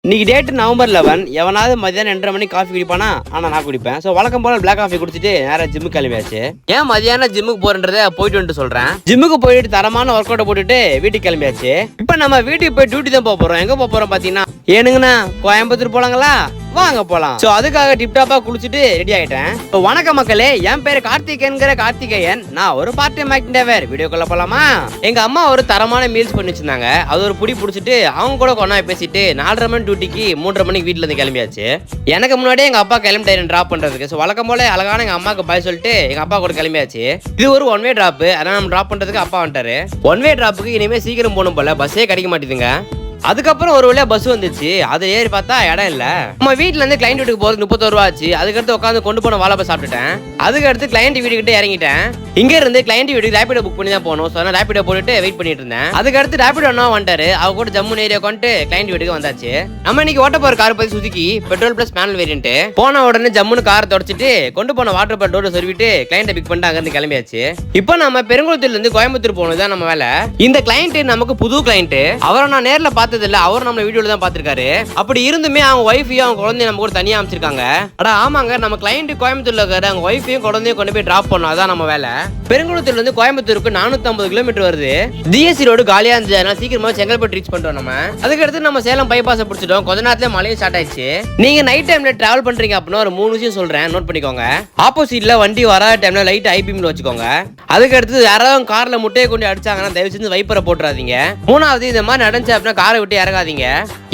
இன்னைக்கு date November 11. எவனாவது மதியானம் 2:30 மணிக்கு காஃபி குடிப்பானா? ஆனா நான் குடிப்பேன். ஸோ வழக்கம் போல பிளாக் காஃபி குடிச்சிட்டு நேரம் ஜிம்முக்கு கிளம்பியாச்சு. ஏன் மதியானம் ஜிம்முக்கு போறன்றதை போயிட்டு வந்துட்டு சொல்றேன். ஜிம்முக்கு போயிட்டு தரமான ஒர்க் அவுட் போட்டுட்டு வீட்டுக்கு கிளம்பியாச்சு. இப்ப நம்ம வீட்டுக்கு போய் டியூட்டி தான் போறோம். எங்க போறோம் பாத்தீங்கன்னா, ஏனுங்கண்ணா கோயம்புத்தூர் போலாங்களா? வாங்க போலாம். சோ அதுக்காக டிப்டாப்பா குளிச்சுட்டு ரெடி ஆயிட்டேன். வணக்கம் மக்களே, என் பேரு கார்த்திகேயன். நான் ஒரு பார்ட் டைம் ஆக்டிங் டிரைவர். வீடியோக்குள்ள போலாமா? எங்க அம்மா ஒரு தரமான மீல்ஸ் பண்ணி வச்சிருந்தாங்க. அது ஒரு புடி புடிச்சிட்டு அவங்க கூட கொண்டா பேசிட்டு 4:30 மணி டியூட்டிக்கு 3:30 மணிக்கு வீட்டுல இருந்து கிளம்பியாச்சு. எனக்கு முன்னாடியே எங்க அப்பா கிளம்பிட்டாரு டிராப் பண்றதுக்கு. சோ வழக்கம் போல அழகான எங்க அம்மாக்கு பாய் சொல்லிட்டு எங்க அப்பா கூட கிளம்பியாச்சு. இது ஒரு 1 வே டிராப். அதனால நம்ம டிராப் பண்றதுக்கு அப்பா வந்துட்டாரு. 1 வே டிராப்புக்கு இனிமே சீக்கிரம் போகணும் போல, பஸ்ஸே கிடைக்க மாட்டேதுங்க. அதுக்கப்புறம் ஒரு வழியா பஸ் வந்துச்சு. அதை ஏறி பார்த்தா இடம் இல்ல. நம்ம வீட்டுல இருந்து கிளைண்ட் வீட்டுக்கு போறதுக்கு 31 ரூபா ஆச்சு. அதுக்கடுத்து உட்காந்து கொண்டு போன வாழைப்ப சாப்பிட்டுட்டேன். அதுக்கடுத்து கிளைண்ட் வீட்டுக்கிட்ட இறங்கிட்டேன். இங்க இருந்து கிளைண்ட் வீட்டுக்கு ரேபிடோ புக் பண்ணி தான் போகணும். ஸோ ரேபிடோ போட்டுட்டு வெயிட் பண்ணிட்டு இருந்தேன். அதுக்கடுத்து ரேபிடோ அண்ணா வந்துட்டாரு. அவ கூட ஜம்மு ஏரியா கொண்டு கிளைண்ட் வீட்டுக்கு வந்தாச்சு. நம்ம இன்னைக்கு ஓட்ட போற கார் பத்தி Suzuki petrol plus manual variant. போன உடனே ஜம்முன்னு கார் தொடச்சிட்டு கொண்டு போன வாட்டர் பாட்டில் டோர் சொல்லிட்டு கிளைண்ட்டை பிக் பண்ணிட்டு அங்க இருந்து கிளம்பியாச்சு. இப்போ நம்ம பெருங்குளத்தூர்ல இருந்து கோயம்புத்தூர் போனதுதான் நம்ம வேலை. இந்த கிளைண்ட் நமக்கு புது கிளைண்ட். அவரை நான் நேர்ல பார்த்தது இல்ல, அவர் நம்ம வீடியோல தான் பாத்துருக்காரு. அப்படி இருந்துமே அவங்க ஒய்ஃபையும் அவங்க குழந்தைய நம்ம கூட தனியா அமைச்சிருக்காங்க. அட ஆமாங்க, நம்ம கிளைண்ட் கோயம்புத்தூர்ல இருக்காரு. அவங்க ஒய்ஃபையும் குழந்தையும் கொண்டு போய் டிராப் பண்ணோம். அதான் நம்ம வேலை. பெருங்குளத்தூர்ல இருந்து கோயம்புத்தூருக்கு 450 கிலோமீட்டர் வருது. டிஎஸ்சி ரோடு காலியா இருந்ததுனால சீக்கிரமா செங்கல்பட்டு ரீச் பண்ணிட்டோம் நம்ம. அதுக்கடுத்து நம்ம சேலம் பைபாஸை பிடிச்சிட்டோம். கொஞ்ச நேரத்துல மழையும் ஸ்டார்ட் ஆயிடுச்சு. நீங்க நைட் டைம்ல டிராவல் பண்றீங்க அப்படின்னா ஒரு 3 விஷயம் சொல்றேன், நோட் பண்ணிக்கோங்க. ஆப்போசிட்ல வண்டி வராத டைம்ல லைட் ஐபிஎம்ல வச்சுக்கோங்க. அதுக்கடுத்து யாராவது கார்ல முட்டையை கொண்டு அடிச்சாங்கன்னா தயவு செஞ்சு வைப்பரை போட்டுறாதீங்க. மூணாவது, இந்த மாதிரி நடந்துச்சு அப்படின்னா காரை விட்டு இறங்காதீங்க.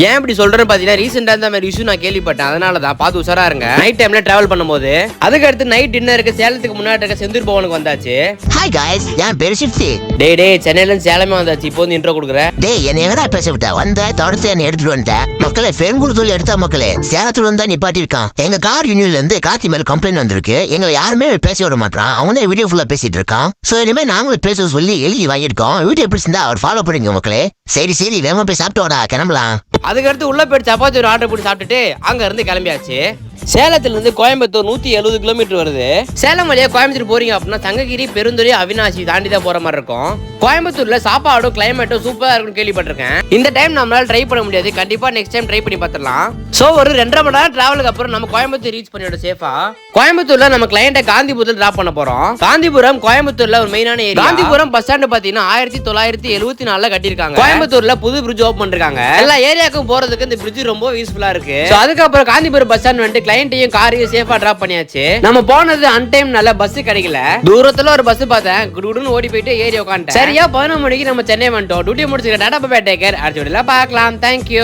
ஏன் இப்படி சொல்றேன்னு பாத்தீங்கன்னா ரீசெண்டா இந்த மாதிரி இஷ்யூ நான் கேள்விப்பட்டேன். அதனாலதான் பார்த்து உஷாரா இருங்க நைட் டைம்ல டிராவல் பண்ணும்போது. அதுக்கு அடுத்து நைட் டின்னருக்கு சேலத்துக்கு முன்னாடி இருக்க செந்தூர் பவனுக்கு வந்தாச்சு. ஹாய் गाइस, நான் பேரு சிப்தி. டேய் சென்னையில இருந்து சேலமே வந்தாச்சு. இப்போ வந்து இன்ட்ரோ கொடுக்குறேன். டேய் என்ன எங்கடா பேச விட்டா? வந்த தடுத்து என்ன எடுத்துட்டு வந்தேன். மக்களே பெருங்குளத்தூர்ல எடுத்தா மக்களே, சேலத்துல வந்தா நிப்பாட்டி இருக்கான். எங்க கார் யூனியன்ல இருந்து கார்த்தி மேல கம்ப்ளைண்ட் வந்திருக்கு. எங்களை யாருமே பேச விட மாட்டான். அவனே வீடியோ ஃபுல்லா பேசிட்டு இருக்கான். சோ இனிமே நாங்களும் பேச சொல்லி எழுதி வாங்கியிருக்கோம். வீடியோ எப்படி இருந்தா அவர் ஃபாலோ பண்ணுங்க மக்களே. சரி வேகமா போய் சாப்பிட்டோடா, கிளம்பலாம். அதுக்கடுத்து உள்ள போயிட்டு சப்பாத்தி ஒரு ஆர்டர் போட்டு சாப்பிட்டுட்டு அங்க இருந்து கிளம்பியாச்சு. சேலத்துல இருந்து கோயம்புத்தூர் 170 கிலோமீட்டர் வருது. சேலம் வழியா கோயம்புத்தூர் போறீங்க அப்படின்னா சங்ககிரி, பெருந்துறை, அவினாசி தாண்டி தான் போற மாதிரி இருக்கும். கோயம்புத்தூர்ல சாப்பாடும் கிளைமேட்டும் சூப்பரா இருக்கும்னு கேள்விப்பட்டிருக்கேன். இந்த டைம் நம்மளால ட்ரை பண்ண முடியாது. கண்டிப்பா நெக்ஸ்ட் டைம் ட்ரை பண்ணி பார்த்துடலாம். சோ ஒரு 2.5 மணி நேரம் டிராவலுக்கு அப்புறம் நம்ம கோயம்புத்தூர் ரீச் பண்ணியோட சேஃபா. கோயம்புத்தூர்ல நம்ம கிளையண்ட்டை காந்திபுரத்தில் டிராப் பண்ண போறோம். காந்திபுரம் கோயம்புத்தூர்ல ஒரு மெயினான ஏரியா. காந்திபுரம் பஸ் ஸ்டாண்ட் பாத்தீங்கன்னா 1974ல கட்டிருக்காங்க. கோயம்புத்தூர்ல புது பிரிட்ஜ் ஓபன் பண்ணிருக்காங்க. எல்லா ஏரியாவுக்கும் போறதுக்கு இந்த பிரிட்ஜ் ரொம்ப யூஸ்ஃபுல்லா இருக்கு. அதுக்கப்புறம் காந்திபுரம் பஸ் ஸ்டாண்ட் வந்து கிளையண்ட்டையும் காரையும் சேஃபா டிராப் பண்ணியாச்சு. நம்ம போனது அன்டைம் நல்ல பஸ் கிடைக்கல. தூரத்துல ஒரு பஸ் பார்த்தேன், குடுகுடுன்னு ஓடி போயிட்டு ஏறி உட்காந்துட்டேன். சரியா 11 மணிக்கு நம்ம சென்னை வந்துட்டோம். டியூட்டி முடிச்சுக்க. Tata bye bye, take care. அடுத்த வீடியோல பார்க்கலாம். தேங்க்யூ.